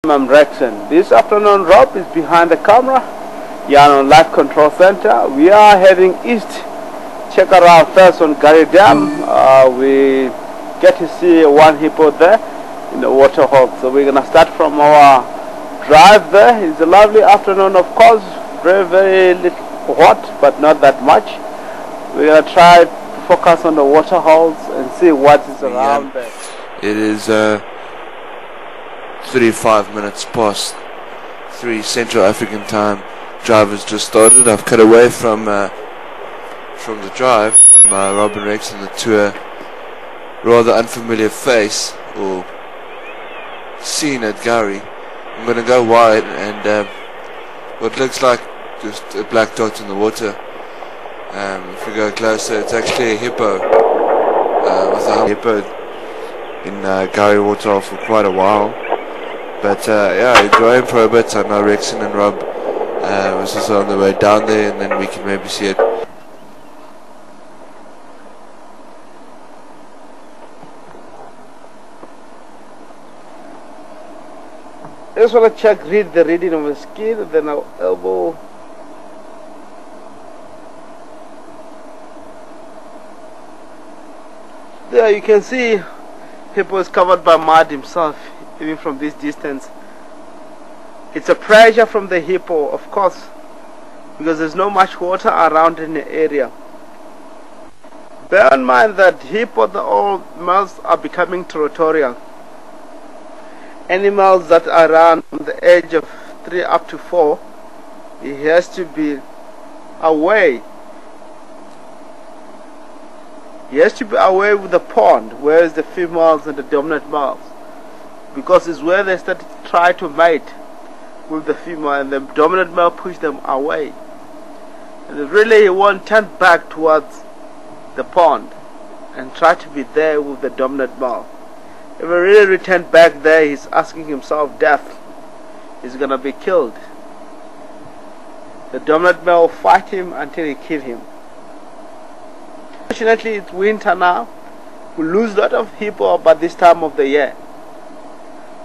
I'm Rexon. This afternoon Rob is behind the camera. You're on Life Control Center. We are heading east. Check around first on Gary Dam. We get to see one hippo there in the water hole. So we're gonna start from our drive there. It's a lovely afternoon, of course. Very little hot, but not that much. We're gonna try to focus on the water holes and see what is around there. It is 35 minutes past 3 Central African time. Drive has just started. I've cut away from the drive from Robin Rex and to a rather unfamiliar face or scene at Gary. I'm going to go wide and what looks like just a black dot in the water. If we go closer, it's actually a hippo. Was a hippo in Gary Waterhole for quite a while. But yeah, enjoying for a bit. I know Rexon and Rob was also on the way down there, and then we can maybe see it. I just want to read the reading of the skin, and then our elbow. There you can see hippo is covered by mud himself, even from this distance. It's a pressure from the hippo, of course, because there's not much water around in the area. Bear in mind that hippo, the old males are becoming territorial. Animals that are around from the age of 3 up to 4, he has to be away. He has to be away with the pond, whereas the females and the dominant males, because it's where they start to try to mate with the female, and the dominant male push them away. And really he won't turn back towards the pond and try to be there with the dominant male. If he really return back there, he's asking himself death. He's gonna be killed. The dominant male will fight him until he kills him. Fortunately, it's winter now. We lose a lot of hippo by this time of the year,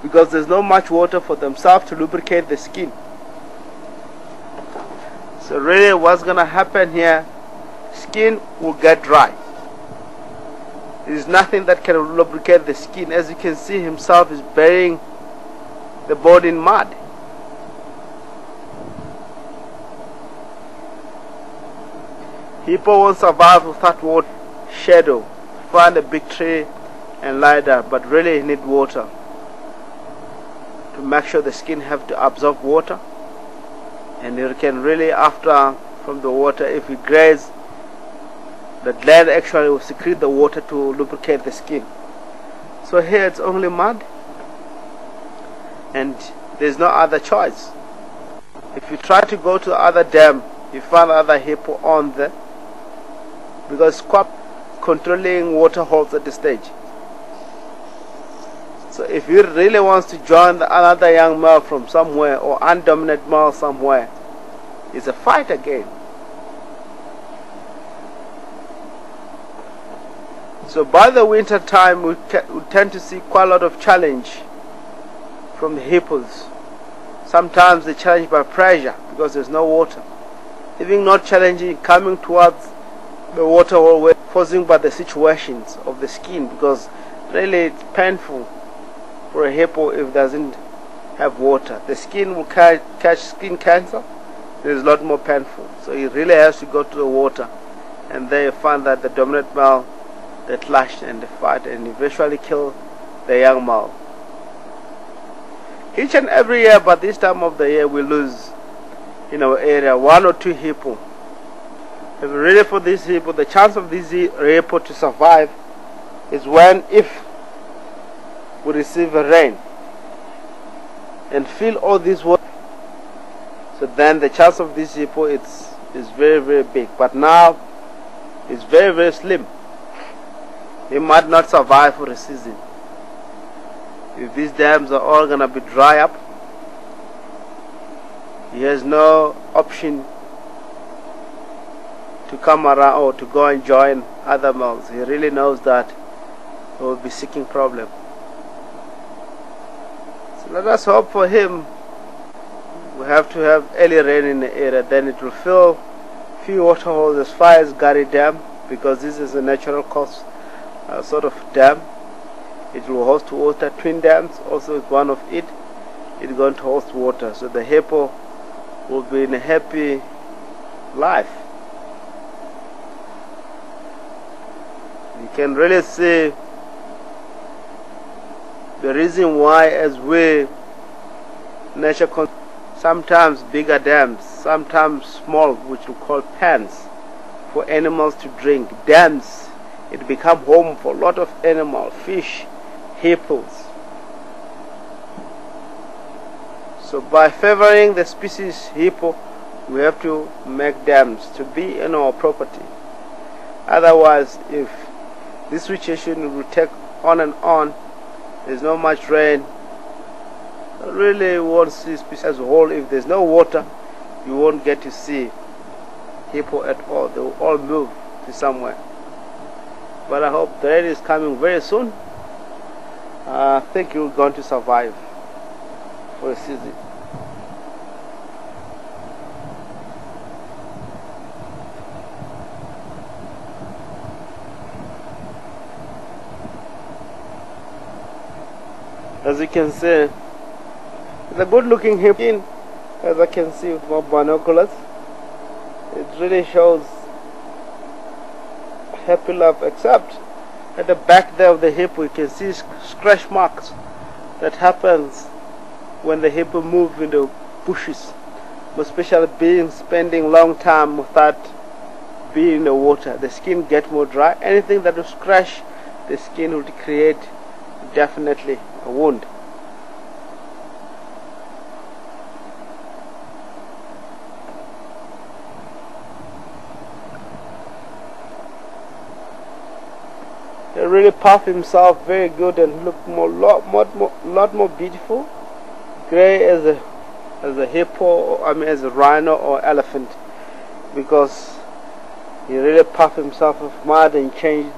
because there's not much water for themselves to lubricate the skin. So really what's gonna happen here, skin will get dry. There's nothing that can lubricate the skin. As you can see, himself is burying the body in mud. Hippo won't survive without water. Shadow, find a big tree and lie there, but really you need water to make sure the skin have to absorb water, and you can really, after from the water, if you graze, the gland actually will secrete the water to lubricate the skin. So here it's only mud, and there's no other choice. If you try to go to the other dam, you find other hippo on there, because Sept controlling water holes at this stage. So if he really wants to join another young male from somewhere, or undominant male somewhere, it's a fight again. So by the winter time, we tend to see quite a lot of challenge from the hippos. Sometimes they challenge by pressure because there's no water. Even not challenging, coming towards the water hole, forcing by the situations of the skin, because really it's painful for a hippo if it doesn't have water. The skin will catch skin cancer. It's a lot more painful. So he really has to go to the water, and there you find that the dominant male, they clash and they fight and eventually kill the young male. Each and every year, but this time of the year, we lose in our area 1 or 2 hippo. If really for this hippo, the chance of this hippo to survive is if we receive a rain and fill all this water. So then the chance of this hippo is very, very big. But now it's very, very slim. He might not survive for a season. If these dams are all gonna be dry up, he has no option to come around or to go and join other males. He really knows that he will be seeking problem. So let us hope for him. We have to have early rain in the area, then it will fill few water holes as far as Gary Dam, because this is a natural course sort of dam. It will host water. Twin dams also is one of it. It's going to host water, so the hippo will be in a happy life. You can really see the reason why, as we nature, sometimes bigger dams, sometimes small, which we call pans for animals to drink. Dams, it become home for a lot of animals, fish, hippos. So by favoring the species hippo, we have to make dams to be in our property. Otherwise, if this situation will take on and on, there's not much rain, really won't see species as a whole. If there's no water, you won't get to see hippo at all. They will all move to somewhere. But I hope the rain is coming very soon. I think you're going to survive for a season. As you can see, it's a good looking hippo, as I can see with my binoculars. It really shows happy love, except at the back there of the hippo you can see scratch marks that happens when the hippo moves in the bushes, especially being spending long time without being in the water. The skin gets more dry. Anything that will scratch the skin will create definitely a wound. He really puff himself very good and look lot more beautiful, gray as a hippo, as a rhino or elephant, because he really puff himself with mud and changed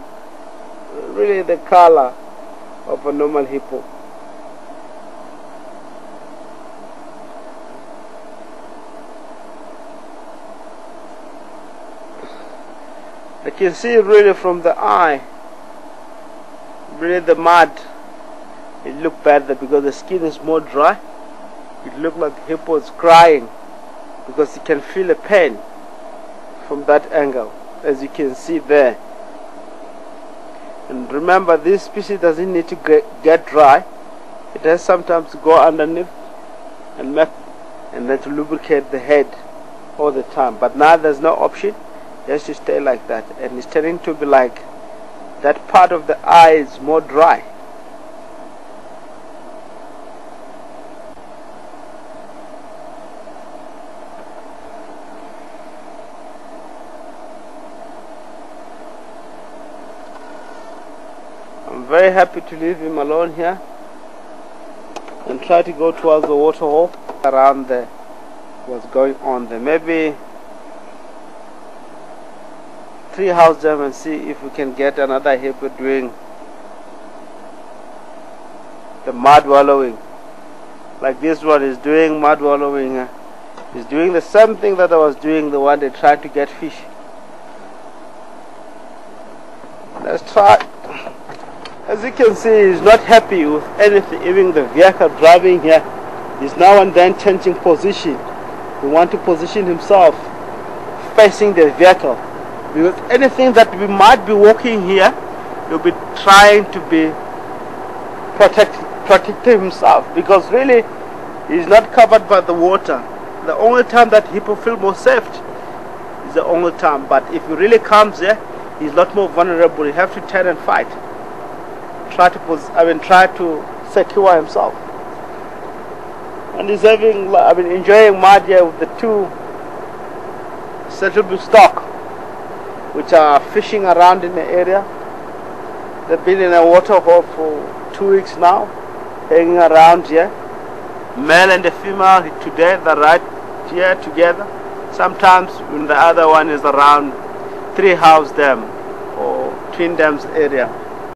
really the color of a normal hippo. I can see really from the eye, really the mud, it look better because the skin is more dry. It look like hippo is crying because you can feel the pain from that angle, as you can see there. And remember, this species doesn't need to get dry. It has sometimes to go underneath and then to lubricate the head all the time. But now there's no option. It has to stay like that, and it's turning to be like that part of the eye is more dry. I'm very happy to leave him alone here and try to go towards the water hole around there. What's going on there? Maybe treehouse them and see if we can get another hippo doing the mud wallowing like this one is doing. Mud wallowing is doing the same thing that I was doing, the one they tried to get fish. Let's try. As you can see, he's not happy with anything. Even the vehicle driving here, he's now and then changing position. He wants to position himself facing the vehicle, because anything that we might be walking here, he'll be trying to be protecting himself, because really he's not covered by the water. The only time that hippo feel more safe is the only time. But if he really comes here, he's a lot more vulnerable. He have to turn and fight. Try to secure himself. And he's having, enjoying mud here with the two settled stock, which are fishing around in the area. They've been in a water hole for 2 weeks now, hanging around here. Male and the female today, they're right here together. Sometimes when the other one is around treehouse dam or twin dams area.